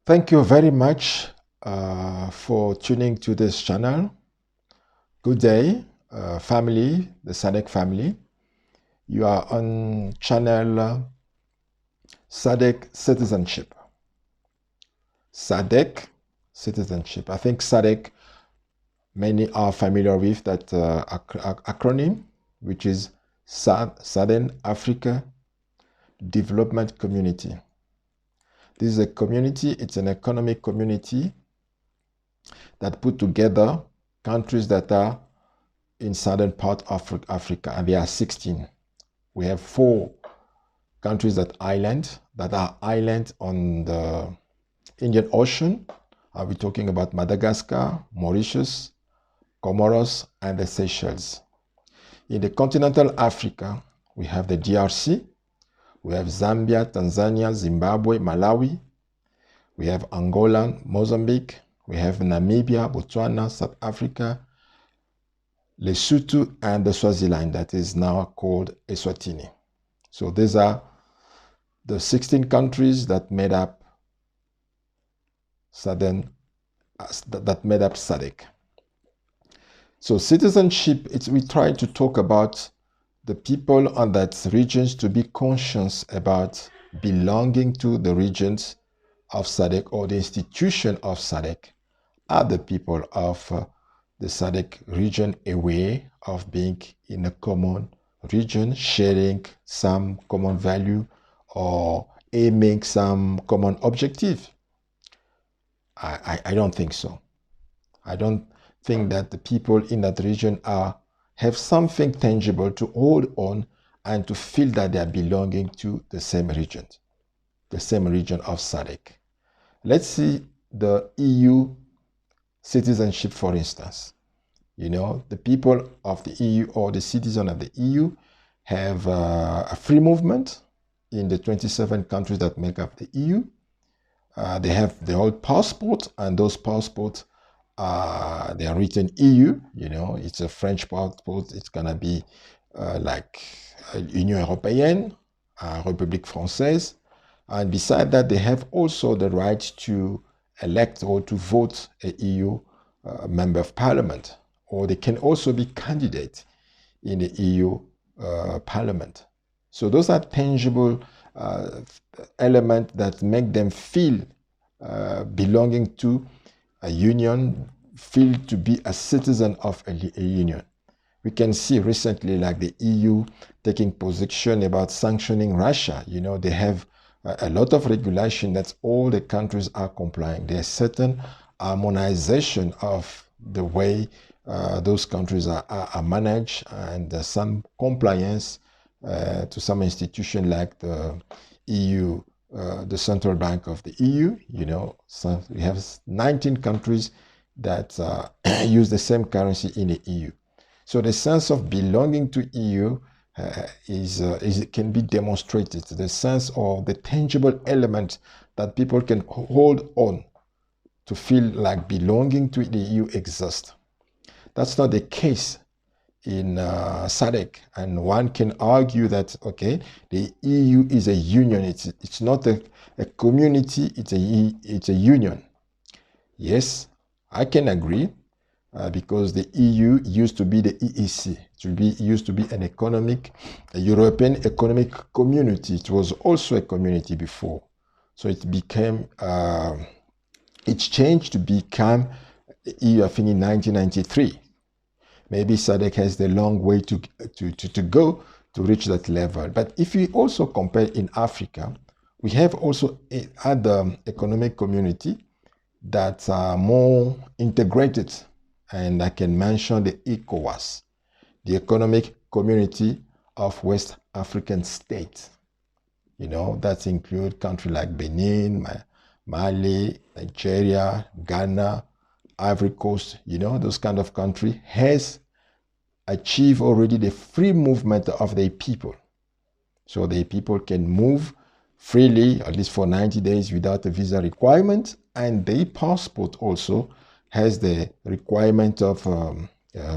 Thank you very much for tuning to this channel. Good day, family, the SADC family. You are on channel SADC Citizenship. SADC Citizenship. I think SADC, many are familiar with that acronym, which is Southern Africa Development Community. This is a community, it's an economic community that put together countries that are in southern part of Africa, and there are 16. We have 4 countries that are island on the Indian Ocean. Are we talking about Madagascar, Mauritius, Comoros, and the Seychelles? In the continental Africa, we have the DRC, we have Zambia, Tanzania, Zimbabwe, Malawi, we have Angola, Mozambique, we have Namibia, Botswana, South Africa, Lesotho, and the Swaziland that is now called Eswatini. So these are the 16 countries that made up SADC. So citizenship, we try to talk about the people on that regions to be conscious about belonging to the regions of SADC or the institution of SADC. Are the people of the SADC region aware of being in a common region, sharing some common value or aiming some common objective? I don't think so. I don't think that the people in that region have something tangible to hold on and to feel that they are belonging to the same region of SADC. Let's see the EU citizenship, for instance. You know, the people of the EU or the citizens of the EU have a free movement in the 27 countries that make up the EU. They have their own passport, and those passports they are written EU. You know, it's a French passport. It's gonna be like Union Européenne, République Française, and beside that, they have also the right to elect or to vote a EU member of parliament, or they can also be candidate in the EU parliament. So those are tangible elements that make them feel belonging to a union, feel to be a citizen of a union. We can see recently like the EU taking position about sanctioning Russia. You know, they have a lot of regulation that all the countries are complying. There's certain harmonization of the way those countries are managed, and some compliance to some institution like the EU, the Central Bank of the EU. You know, so we have 19 countries that use the same currency in the EU. So the sense of belonging to EU can be demonstrated. The sense of the tangible element that people can hold on to feel like belonging to the EU exists. That's not the case in SADC, and one can argue that, okay, the EU is a union. It's not a community. It's a union. Yes, I can agree. Because the EU used to be the EEC. It used to be a European economic community. It was also a community before. So it became, it changed to become EU, I think, in 1993. Maybe SADC has the long way to go to reach that level. But if we also compare in Africa, we have also other economic community that are more integrated. And I can mention the ECOWAS, the Economic Community of West African States. You know, that includes countries like Benin, Mali, Nigeria, Ghana, Ivory Coast. You know, those kind of countries has achieved already the free movement of their people. So the people can move freely, at least for 90 days without a visa requirement, and their passport also has the requirement of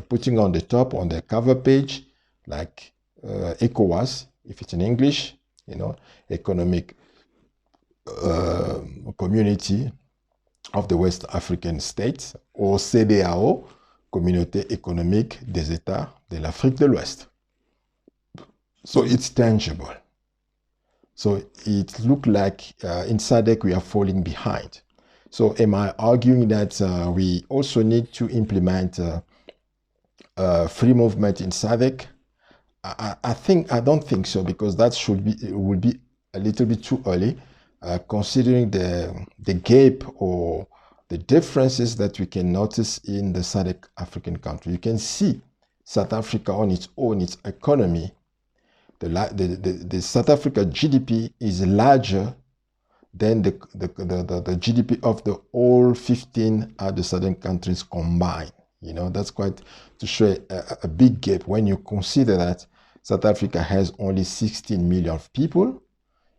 putting on the top, on the cover page, like ECOWAS, if it's in English, you know, economic community of the West African States, or CEDEAO, Communauté économique des États de l'Afrique de l'Ouest. So it's tangible. So it looks like in SADC we are falling behind. So am I arguing that we also need to implement free movement in SADC? I don't think so, because that would be a little bit too early, considering the gap or the differences that we can notice in the SADC African country. You can see South Africa on its own, its economy, the South Africa GDP is larger than the GDP of the all 15 other southern countries combined. You know, that's quite to show a big gap when you consider that South Africa has only 16 million people,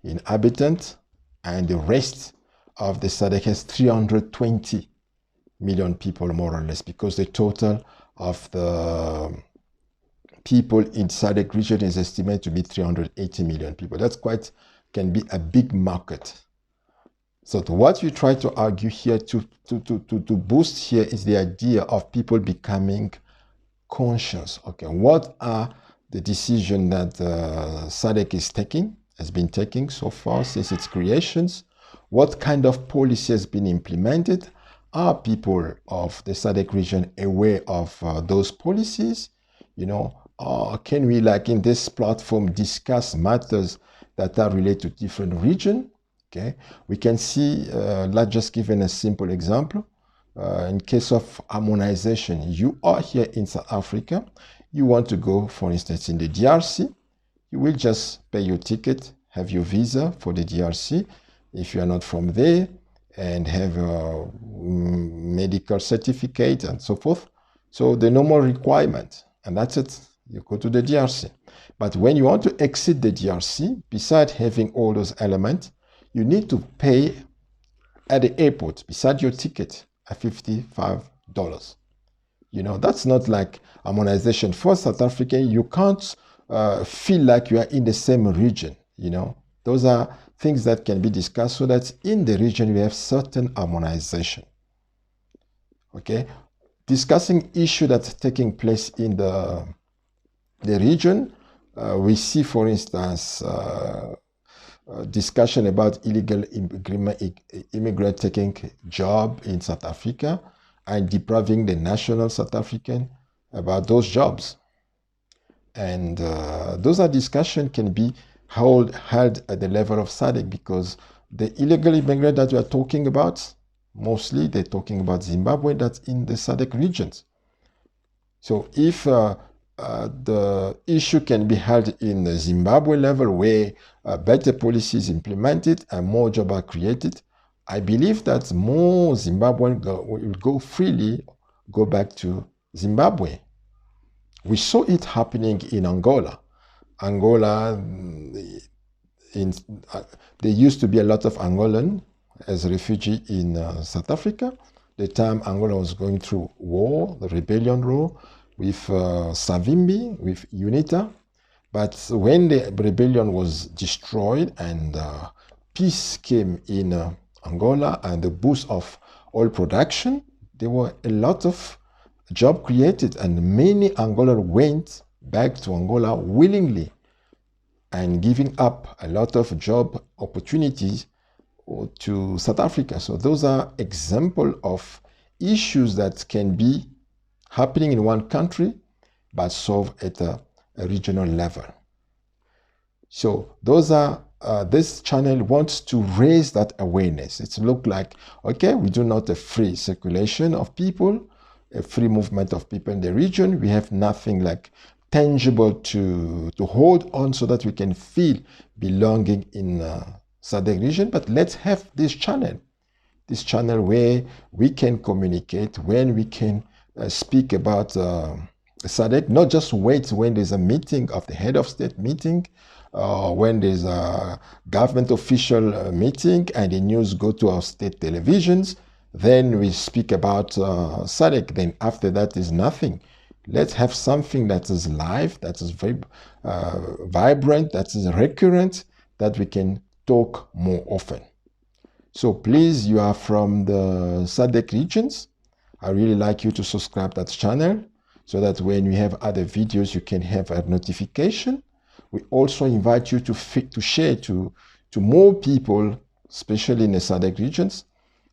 inhabitants, and the rest of the SADC has 320 million people, more or less, because the total of the people in SADC region is estimated to be 380 million people. That's can be a big market. So what you try to argue here to boost here is the idea of people becoming conscious. Okay, what are the decisions that SADC has been taking so far since its creations? What kind of policy has been implemented? Are people of the SADC region aware of those policies? You know, can we, like in this platform, discuss matters that are related to different regions? Okay, we can see, let's just give a simple example. In case of harmonization, you are here in South Africa, you want to go, for instance, in the DRC, you will just pay your ticket, have your visa for the DRC, if you are not from there, and have a medical certificate and so forth. So the normal requirement, and that's it, you go to the DRC. But when you want to exit the DRC, besides having all those elements, you need to pay at the airport, beside your ticket, at $55. You know, that's not like harmonization. For South Africa, you can't feel like you are in the same region. You know, those are things that can be discussed so that in the region we have certain harmonization. Okay, discussing issue that's taking place in the region, we see, for instance, discussion about illegal immigrant taking job in South Africa and depriving the national South African about those jobs. And those are discussions can be held at the level of SADC, because the illegal immigrant that we are talking about, mostly they're talking about Zimbabwe, that's in the SADC regions. So if the issue can be held in the Zimbabwe level, where better policies implemented and more jobs are created, I believe that more Zimbabweans will go freely, go back to Zimbabwe. We saw it happening in Angola. Angola, there used to be a lot of Angolan as refugees in South Africa. The time Angola was going through war, the rebellion war, with Savimbi, with UNITA. But when the rebellion was destroyed and peace came in Angola and the boost of oil production, there were a lot of jobs created, and many Angolans went back to Angola willingly and giving up a lot of job opportunities to South Africa. So those are examples of issues that can be happening in one country but solved at a regional level. So those are this channel wants to raise that awareness. It's look like, okay, we do not have free circulation of people, a free movement of people in the region. We have nothing like tangible to hold on so that we can feel belonging in SADC region. But let's have this channel where we can communicate, when we can speak about SADC, not just wait when there's a meeting of the head of state meeting, when there's a government official meeting and the news go to our state televisions, then we speak about SADC. Then after that is nothing. Let's have something that is live, that is very vibrant, that is recurrent, that we can talk more often. So please, you are from the SADC regions, I really like you to subscribe to that channel so that when we have other videos, you can have a notification. We also invite you to share to more people, especially in the SADC regions,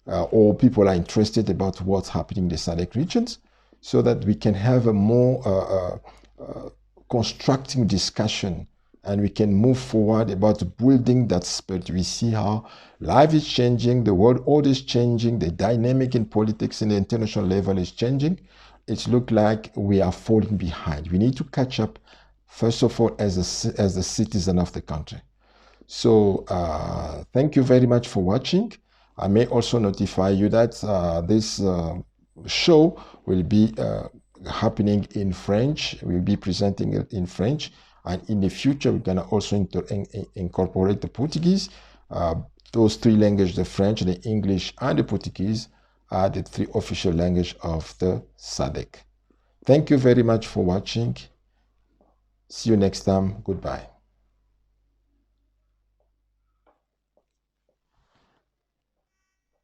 or people are interested about what's happening in the SADC regions, so that we can have a more constructing discussion and we can move forward about building that spirit. We see how life is changing, the world order is changing, the dynamic in politics in the international level is changing. It looks like we are falling behind. We need to catch up, first of all, as a citizen of the country. So thank you very much for watching. I may also notify you that this show will be happening in French. We'll be presenting it in French. And in the future, we're going to also incorporate the Portuguese. Those three languages, the French, the English, and the Portuguese, are the three official languages of the SADC. Thank you very much for watching. See you next time. Goodbye.